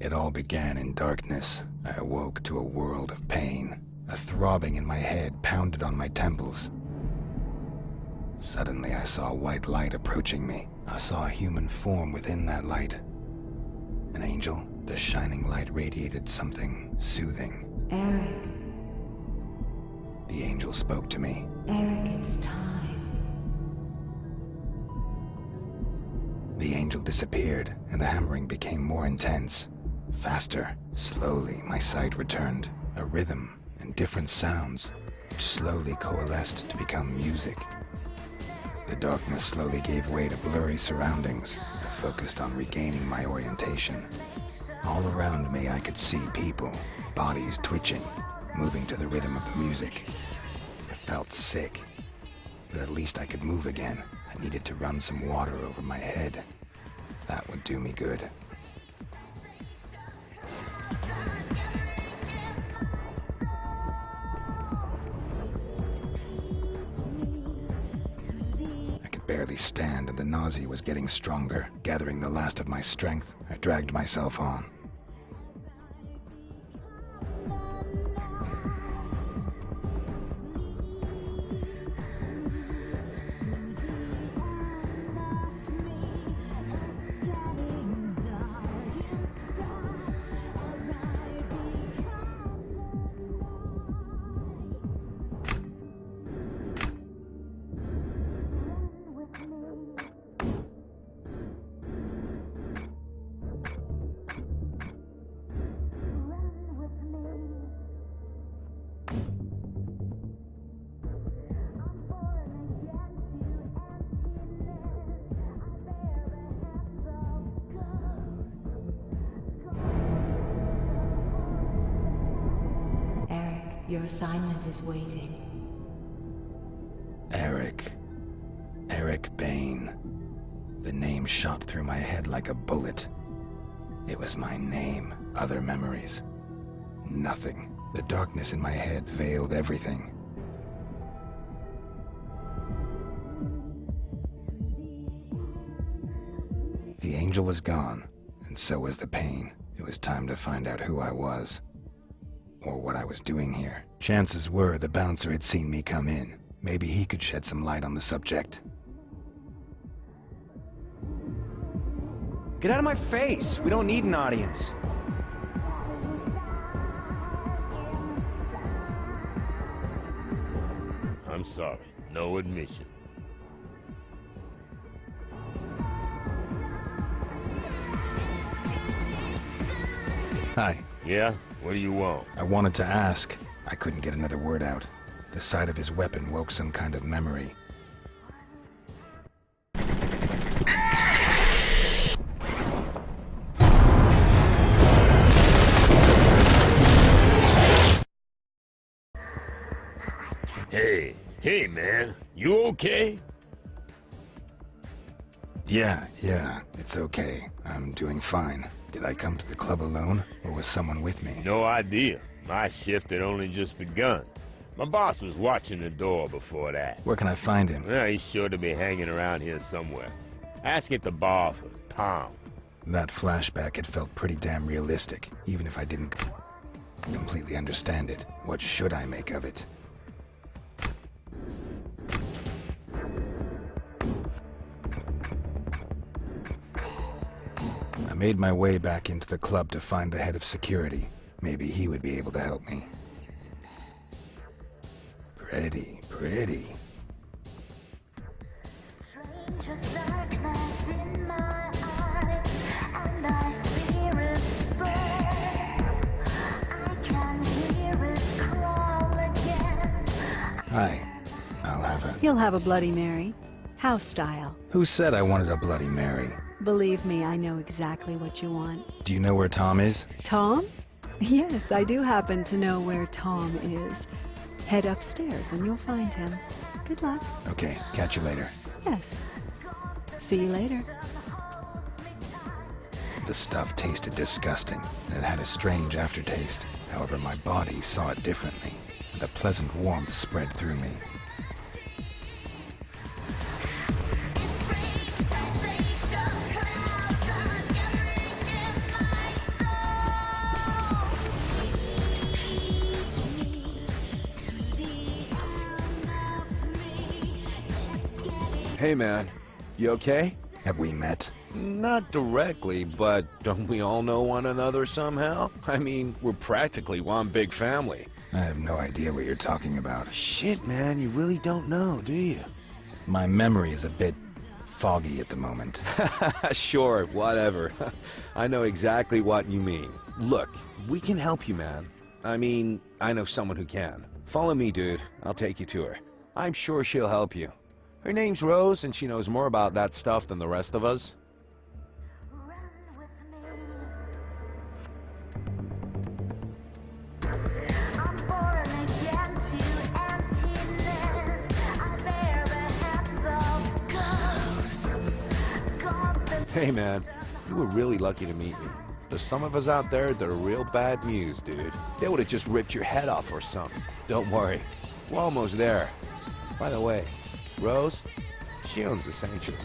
It all began in darkness. I awoke to a world of pain. A throbbing in my head pounded on my temples. Suddenly, I saw a white light approaching me. I saw a human form within that light. An angel. The shining light radiated something soothing. Eric. The angel spoke to me. Eric, it's time. The angel disappeared, and the hammering became more intense. Faster. Slowly, my sight returned. A rhythm and different sounds, which slowly coalesced to become music. The darkness slowly gave way to blurry surroundings. I focused on regaining my orientation. All around me I could see people, bodies twitching, moving to the rhythm of the music. I felt sick, but at least I could move again. I needed to run some water over my head. That would do me good. I could barely stand, and the nausea was getting stronger. Gathering the last of my strength, I dragged myself on. Your assignment is waiting. Eric. Eric Bane. The name shot through my head like a bullet. It was my name. Other memories. Nothing. The darkness in my head veiled everything. The angel was gone, and so was the pain. It was time to find out who I was. Or what I was doing here. Chances were the bouncer had seen me come in. Maybe he could shed some light on the subject. Get out of my face! We don't need an audience. I'm sorry. No admission. Hi. Yeah? What do you want? I wanted to ask. I couldn't get another word out. The sight of his weapon woke some kind of memory. Hey man, you okay? Yeah, it's okay. I'm doing fine. Did I come to the club alone, or was someone with me? No idea. My shift had only just begun. My boss was watching the door before that. Where can I find him? Well, he's sure to be hanging around here somewhere. Ask at the bar for Tom. That flashback had felt pretty damn realistic, even if I didn't completely understand it. What should I make of it? I made my way back into the club to find the head of security. Maybe he would be able to help me. Pretty. Hi. You'll have a Bloody Mary. House style. Who said I wanted a Bloody Mary? Believe me, I know exactly what you want. Do you know where Tom is? Tom? Yes, I do happen to know where Tom is. Head upstairs and you'll find him. Good luck. Okay, catch you later. Yes. See you later. The stuff tasted disgusting, and it had a strange aftertaste. However, my body saw it differently, and a pleasant warmth spread through me. Hey man, you okay? Have we met? Not directly, but don't we all know one another somehow? I mean, we're practically one big family. I have no idea what you're talking about. Shit, man, you really don't know, do you? My memory is a bit foggy at the moment. Sure, whatever. I know exactly what you mean. Look, we can help you, man. I mean, I know someone who can. Follow me, dude. I'll take you to her. I'm sure she'll help you. Her name's Rose, and she knows more about that stuff than the rest of us. Hey man, you were really lucky to meet me. There's some of us out there that are real bad news, dude. They would have just ripped your head off or something. Don't worry, we're almost there. By the way, Rose, she owns the sanctuary.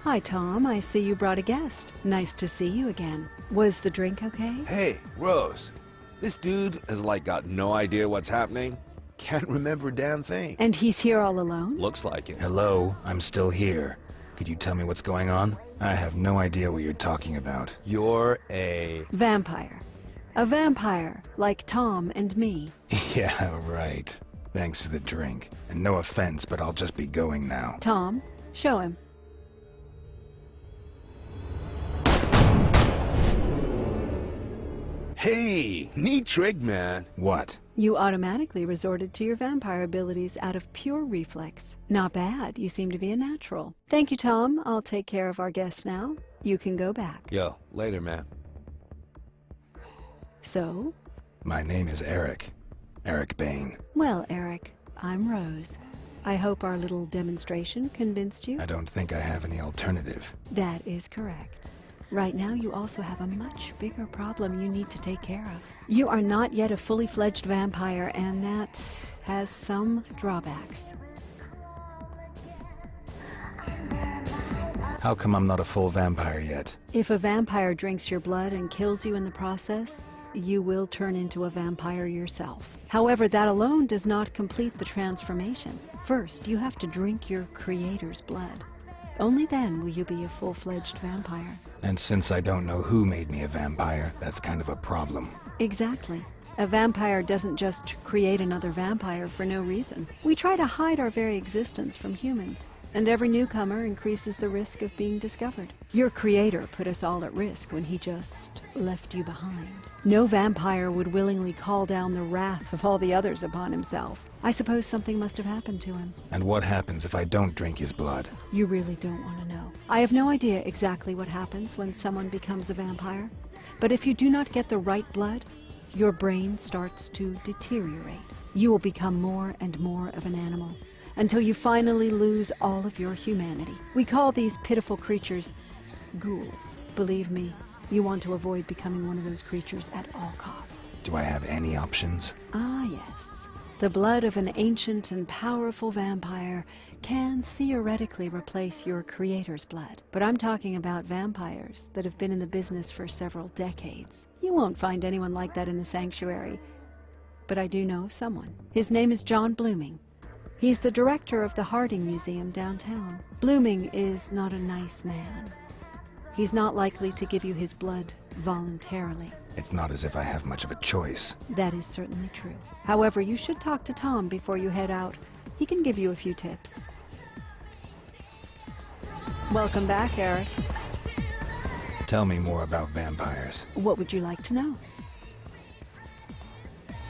Hi, Tom. I see you brought a guest. Nice to see you again. Was the drink okay? Hey, Rose, this dude has got no idea what's happening. Can't remember a damn thing. And he's here all alone? Looks like it. Hello, I'm still here. Could you tell me what's going on? I have no idea what you're talking about. You're a... Vampire. A vampire, like Tom and me. Yeah, right. Thanks for the drink. And no offense, but I'll just be going now. Tom, show him. Hey, neat trick, man. What? You automatically resorted to your vampire abilities out of pure reflex. Not bad. You seem to be a natural. Thank you, Tom. I'll take care of our guest now. You can go back. Yo, later, man. So? My name is Eric. Eric Bane. Well, Eric, I'm Rose. I hope our little demonstration convinced you. I don't think I have any alternative. That is correct. Right now, you also have a much bigger problem you need to take care of. You are not yet a fully fledged vampire, and that has some drawbacks. How come I'm not a full vampire yet? If a vampire drinks your blood and kills you in the process, you will turn into a vampire yourself. However, that alone does not complete the transformation. First, you have to drink your creator's blood. Only then will you be a full-fledged vampire. And since I don't know who made me a vampire, that's kind of a problem. Exactly. A vampire doesn't just create another vampire for no reason. We try to hide our very existence from humans, and every newcomer increases the risk of being discovered. Your creator put us all at risk when he just left you behind. No vampire would willingly call down the wrath of all the others upon himself. I suppose something must have happened to him. And what happens if I don't drink his blood? You really don't want to know. I have no idea exactly what happens when someone becomes a vampire, but if you do not get the right blood, your brain starts to deteriorate. You will become more and more of an animal, until you finally lose all of your humanity. We call these pitiful creatures ghouls. Believe me, you want to avoid becoming one of those creatures at all costs. Do I have any options? Ah, yes. The blood of an ancient and powerful vampire can theoretically replace your creator's blood. But I'm talking about vampires that have been in the business for several decades. You won't find anyone like that in the sanctuary. But I do know of someone. His name is John Blooming. He's the director of the Harding Museum downtown. Blooming is not a nice man. He's not likely to give you his blood voluntarily. It's not as if I have much of a choice. That is certainly true. However, you should talk to Tom before you head out. He can give you a few tips. Welcome back, Eric. Tell me more about vampires. What would you like to know?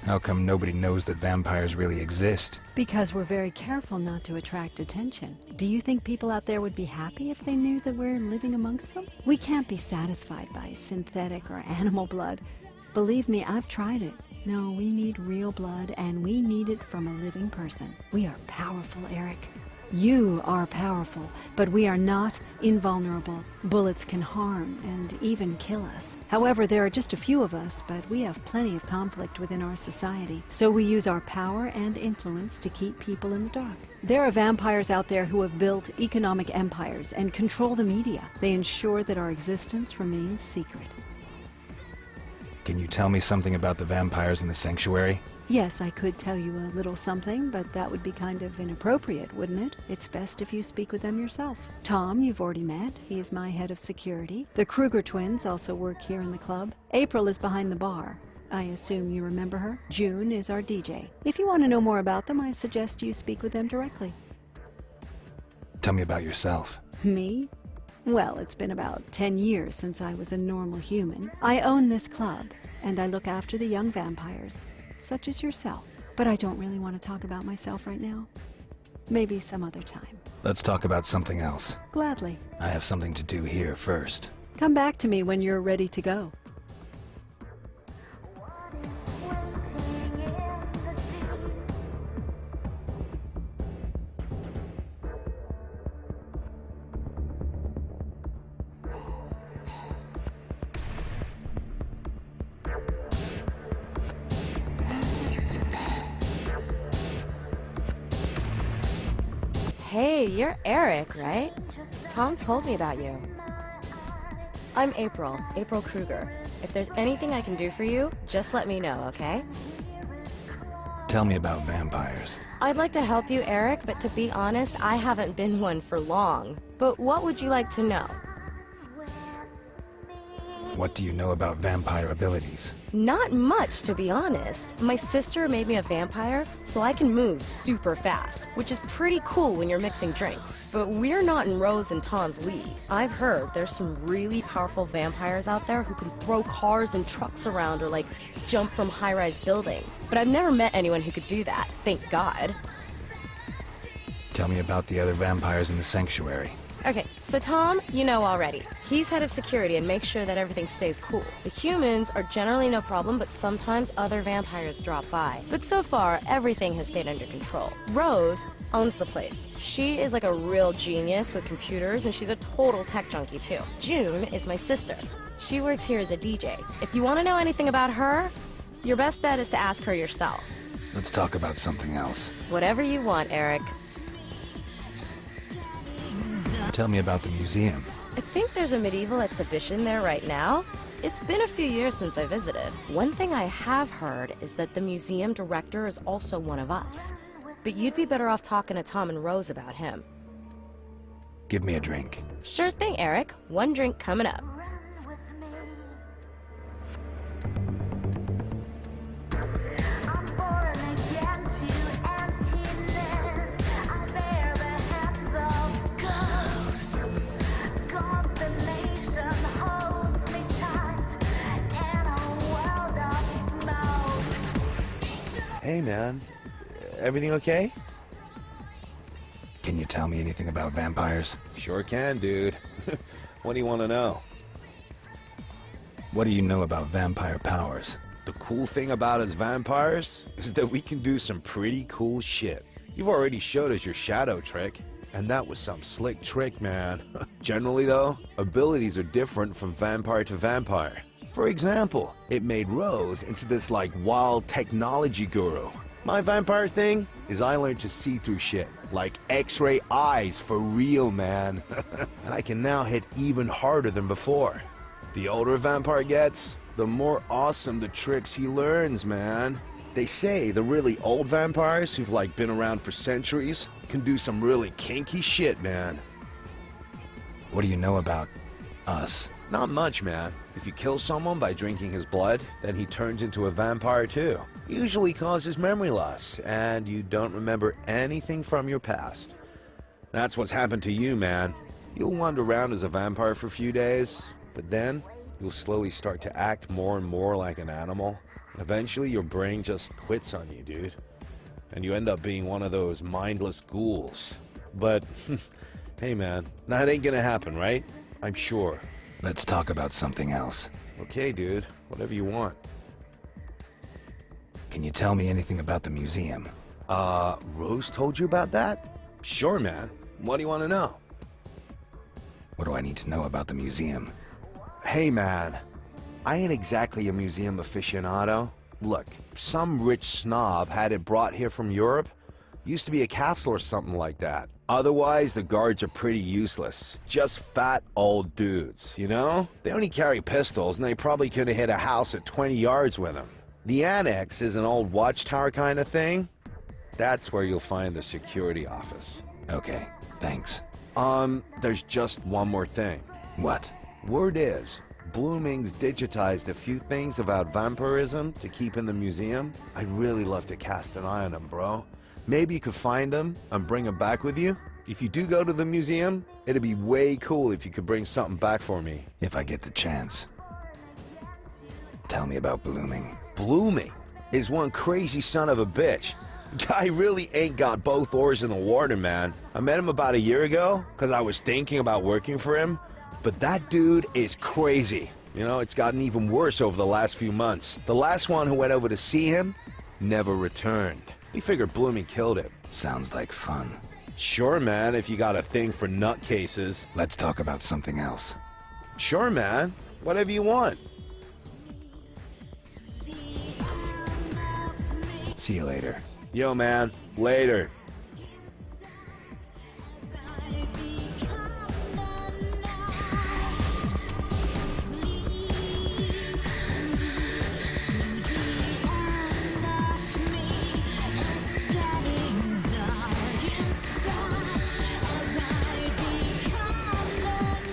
How come nobody knows that vampires really exist? Because we're very careful not to attract attention. Do you think people out there would be happy if they knew that we're living amongst them? We can't be satisfied by synthetic or animal blood. Believe me, I've tried it. No, we need real blood, and we need it from a living person. We are powerful, Eric. You are powerful, but we are not invulnerable. Bullets can harm and even kill us. However, there are just a few of us, but we have plenty of conflict within our society. So we use our power and influence to keep people in the dark. There are vampires out there who have built economic empires and control the media. They ensure that our existence remains secret. Can you tell me something about the vampires in the sanctuary? Yes, I could tell you a little something, but that would be kind of inappropriate, wouldn't it? It's best if you speak with them yourself. Tom, you've already met. He is my head of security. The Kruger twins also work here in the club. April is behind the bar. I assume you remember her. June is our DJ. If you want to know more about them, I suggest you speak with them directly. Tell me about yourself. Me? Well, it's been about 10 years since I was a normal human. I own this club, and I look after the young vampires, such as yourself. But I don't really want to talk about myself right now. Maybe some other time. Let's talk about something else. Gladly. I have something to do here first. Come back to me when you're ready to go. Hey, you're Eric, right? Tom told me about you. I'm April Kruger. If there's anything I can do for you, just let me know, okay? Tell me about vampires. I'd like to help you, Eric, but to be honest, I haven't been one for long. But what would you like to know? What do you know about vampire abilities? Not much, to be honest. My sister made me a vampire, so I can move super fast, which is pretty cool when you're mixing drinks. But we're not in Rose and Tom's league. I've heard there's some really powerful vampires out there who can throw cars and trucks around or like jump from high-rise buildings. But I've never met anyone who could do that, thank God. Tell me about the other vampires in the sanctuary. Okay, so Tom, you know already. He's head of security and makes sure that everything stays cool. The humans are generally no problem, but sometimes other vampires drop by. But so far, everything has stayed under control. Rose owns the place. She is like a real genius with computers, and she's a total tech junkie too. June is my sister. She works here as a DJ. If you want to know anything about her, your best bet is to ask her yourself. Let's talk about something else. Whatever you want, Eric. Tell me about the museum. I think there's a medieval exhibition there right now. It's been a few years since I visited. One thing I have heard is that the museum director is also one of us. But you'd be better off talking to Tom and Rose about him. Give me a drink. Sure thing, Eric. One drink coming up. Hey, man. Everything okay? Can you tell me anything about vampires? Sure can, dude. What do you want to know? What do you know about vampire powers? The cool thing about us vampires is that we can do some pretty cool shit. You've already showed us your shadow trick, and that was some slick trick, man. Generally, though, abilities are different from vampire to vampire. For example, it made Rose into this like wild technology guru. My vampire thing is I learned to see through shit, like X-ray eyes for real, man. And I can now hit even harder than before. The older a vampire gets, the more awesome the tricks he learns, man. They say the really old vampires who've like been around for centuries can do some really kinky shit, man. What do you know about us? Not much, man. If you kill someone by drinking his blood, then he turns into a vampire too. Usually causes memory loss, and you don't remember anything from your past. That's what's happened to you, man. You'll wander around as a vampire for a few days, but then you'll slowly start to act more and more like an animal. Eventually, your brain just quits on you, dude. And you end up being one of those mindless ghouls. But, hey man, that ain't gonna happen, right? I'm sure. Let's talk about something else. Okay, dude. Whatever you want. Can you tell me anything about the museum? Rose told you about that? Sure, man. What do you want to know? What do I need to know about the museum? Hey, man. I ain't exactly a museum aficionado. Look, some rich snob had it brought here from Europe. Used to be a castle or something like that. Otherwise, the guards are pretty useless. Just fat old dudes, you know? They only carry pistols, and they probably could have hit a house at 20 yards with them. The annex is an old watchtower kind of thing. That's where you'll find the security office. Okay, thanks. There's just one more thing. What? Word is, Blooming's digitized a few things about vampirism to keep in the museum. I'd really love to cast an eye on them, bro. Maybe you could find them and bring them back with you? If you do go to the museum, it'd be way cool if you could bring something back for me. If I get the chance. Tell me about Blooming. Blooming is one crazy son of a bitch. Guy really ain't got both oars in the water, man. I met him about a year ago because I was thinking about working for him. But that dude is crazy. You know, it's gotten even worse over the last few months. The last one who went over to see him never returned. We figured Blooming killed him. Sounds like fun. Sure, man, if you got a thing for nutcases. Let's talk about something else. Sure, man. Whatever you want. See you later. Yo, man. Later.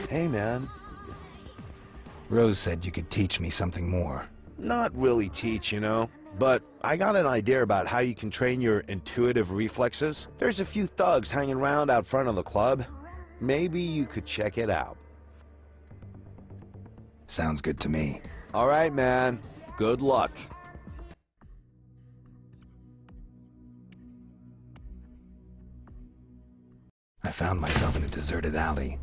Hey, man. Rose said you could teach me something more. Not really teach, you know, but I got an idea about how you can train your intuitive reflexes. There's a few thugs hanging around out front of the club. Maybe you could check it out. Sounds good to me. All right, man. Good luck. I found myself in a deserted alley.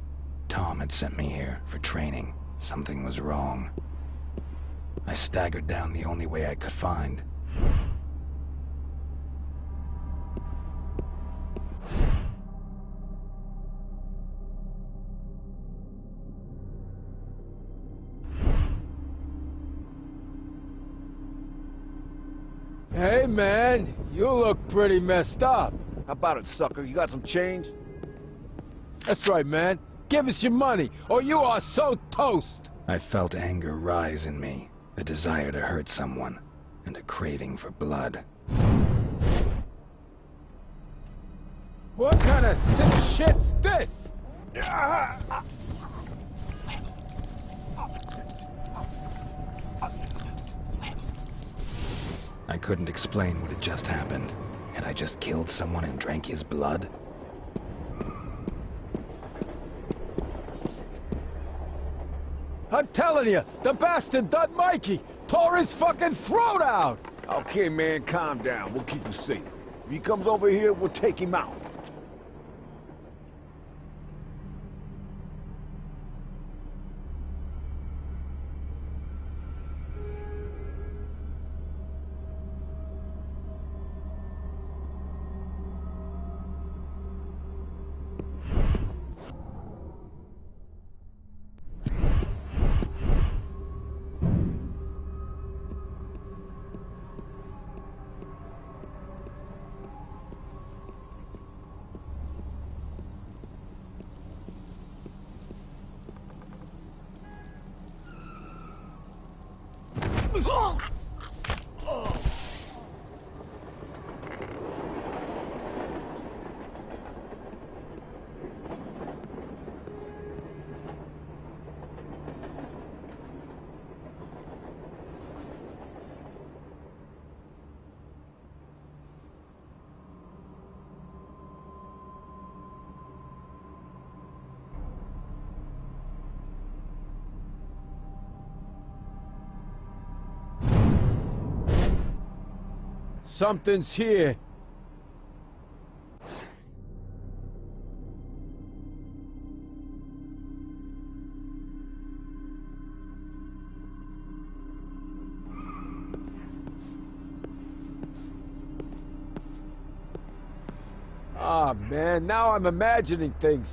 Tom had sent me here for training. Something was wrong. I staggered down the only way I could find. Hey, man, you look pretty messed up. How about it, sucker? You got some change? That's right, man. Give us your money, or you are so toast. I felt anger rise in me, the desire to hurt someone, and a craving for blood. What kind of sick shit's this? I couldn't explain what had just happened. Had I just killed someone and drank his blood? I'm telling you, the bastard done Mikey tore his fucking throat out. Okay, man, calm down. We'll keep you safe. If he comes over here, we'll take him out. Something's here. Ah, man, now I'm imagining things.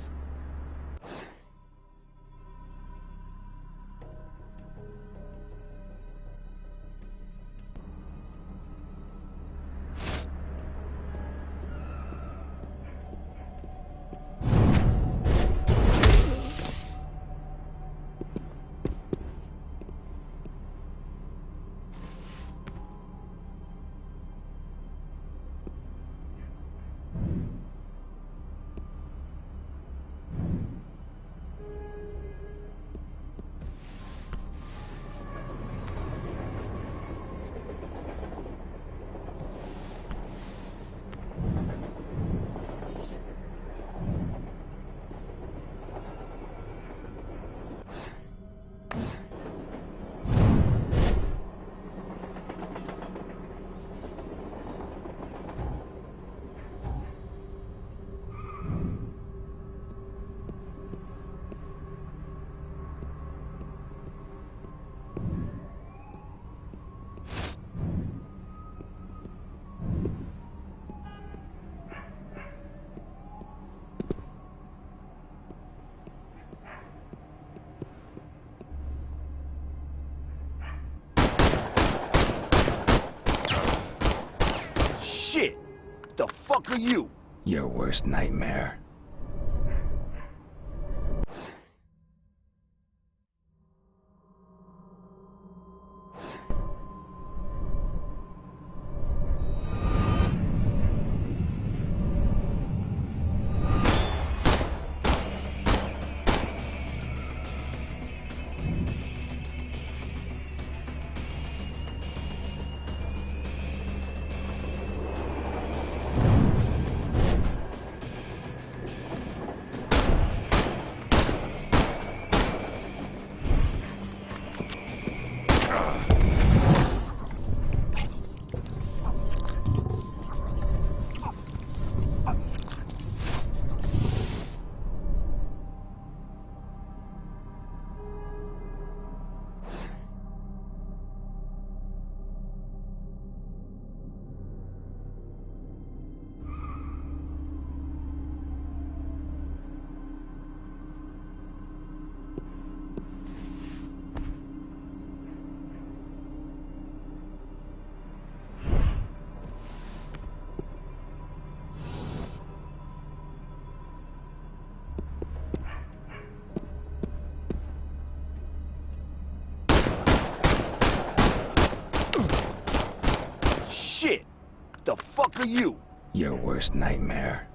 Shit! The fuck are you? Your worst nightmare. Shit! The fuck are you? Your worst nightmare.